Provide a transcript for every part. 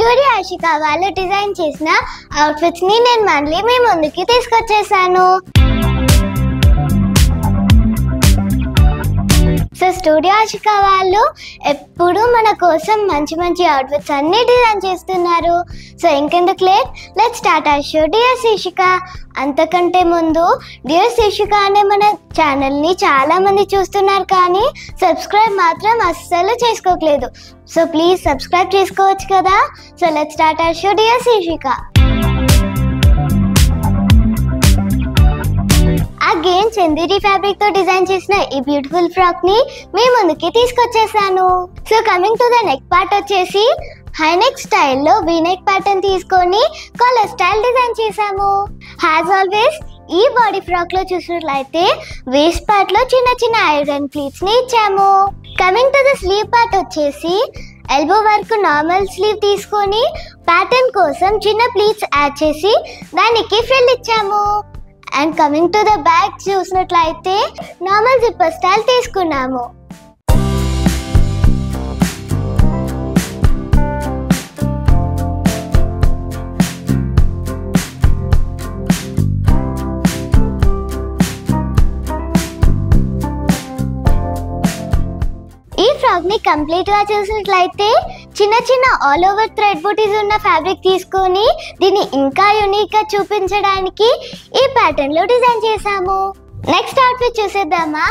Studio Ashika వాళ్ళు design చేసిన outfits ని నేను మళ్ళీ మీ ముందుకి తీసుకొచ్చేసాను. సో స్టూడియో ఆశిక వాళ్ళు ఎప్పుడు మన కోసం మంచి మంచి అవుట్ఫిట్స్ అన్ని డిజైన్ చేస్తున్నారు. సో ఇంకెందుకు late, let's start our show dear శీర్షిక. అంతకంటే ముందు డియర్ శీర్షిక అనే మన ఛానల్ని చాలా మంది చూస్తున్నారు కానీ సబ్స్క్రైబ్ మాత్రం అస్సలు చేసుకోవట్లేదు. సో ప్లీజ్ సబ్స్క్రైబ్ చేసుకోవచ్చు కదా. So let's start our show dear Sheershika. Again Chanderi fabric తో డిజైన్ చేసిన ఈ బ్యూటిఫుల్ ఫ్రాక్ ని మీ ముందుకి తీసుకొచ్చేసాను. So coming to the neck part వచ్చేసి హై నెక్ స్టైల్లో వీ నెక్ ప్యాటర్న్ తీసుకొని కాలర్ స్టైల్ డిజైన్ చేసాము. యాజ్ ఆల్వేస్ ఈ బాడీ ఫ్రాక్ లో చూసినట్లయితే వేస్ట్ పార్ట్ లో చిన్న చిన్న ఐరన్ ప్లీట్స్ ని ఇచ్చాము. Coming to the slew part వచ్చేసి ఎల్బో వరకు నార్మల్ స్లీవ్ తీసుకొని ప్యాటర్న్ కోసం చిన్న ప్లీట్స్ యాడ్ చేసి దానికి ఫ్రిల్ ఇచ్చాము. And coming to the back చూసినట్లయితే నార్మల్ జిప్పర్ స్టైల్ తీసుకున్నాము. ఈ ఫ్రాక్ ని కంప్లీట్ గా చూసినట్లయితే చిన్న చిన్న ఆల్ ఓవర్ థ్రెడ్ బూటీస్ ఉన్న ఫ్యాబ్రిక్ తీసుకొని దీన్ని ఇంకా యూనిక్ గా చూపించడానికి ఈ ప్యాటర్న్ లో డిజైన్ చేసాము. నెక్స్ట్ అవుట్ఫిట్ చూసేద్దామా.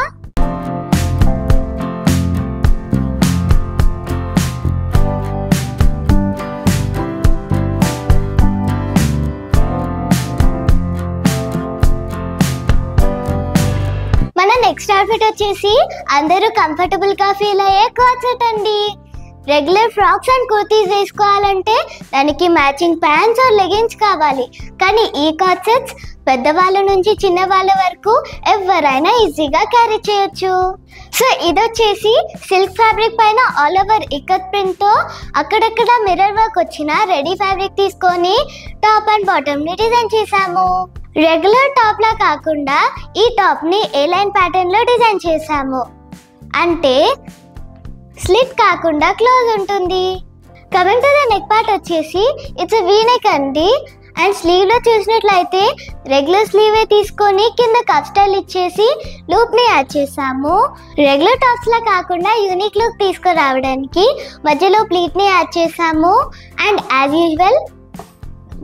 మన నెక్స్ట్ అవుట్ఫిట్ వచ్చేసి అందరూ కంఫర్టబుల్ గా ఫీల్ అయ్యే కోట్ సెట్ అండి. రెగ్యులర్ ఫ్రాక్స్ అండ్ కుర్తీస్ వేసుకోవాలంటే దానికి మ్యాచింగ్ ప్యాంట్స్ ఆర్ లెగిన్స్ కావాలి. కానీ ఈ కోట్ సెట్స్ పెద్దవాళ్ళ నుంచి చిన్న వాళ్ళ వరకు ఎవరైనా ఈజీగా క్యారీ చేయొచ్చు. సో ఇది వచ్చేసి సిల్క్ ఫ్యాబ్రిక్ పైన ఆల్ ఓవర్ ఇక్కత్ ప్రింట్ తో అక్కడక్కడ మిర్రర్ వర్క్ వచ్చిన రెడీ ఫ్యాబ్రిక్ తీసుకొని టాప్ అండ్ బాటమ్ ని డిజైన్ చేసాము. రెగ్యులర్ టాప్ లా కాకుండా ఈ టాప్ ని ఏ లైన్ ప్యాటర్న్ లో డిజైన్ చేసాము. అంటే స్లిట్ కాకుండా క్లోజ్ ఉంటుంది. Coming to the neck part వచ్చేసి ఇట్స్ వీ నెక్ అండి. అండ్ స్లీవ్ లో చూసినట్లయితే రెగ్యులర్ స్లీవే తీసుకొని కింద కప్ స్టైల్ ఇచ్చేసి లూప్ ని యాడ్ చేసాము. రెగ్యులర్ టాప్స్ లా కాకుండా యూనిక్ లుక్ తీసుకురావడానికి మధ్యలో ప్లీట్ ని యాడ్ చేసాము. అండ్ యాజ్ యూజువల్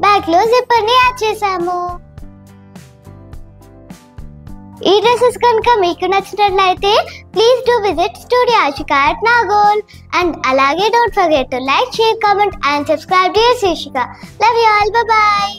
బ్యాక్ లో జిప్పర్ ని యాడ్ చేసాము. ఈ డ్రెస్సెస్ కనుక మీకు నచ్చినట్లయితే please do visit studio Ashika at Nagole. And అలాగే don't forget to like, share, comment and subscribe dear Sheershika. Love you all, bye bye.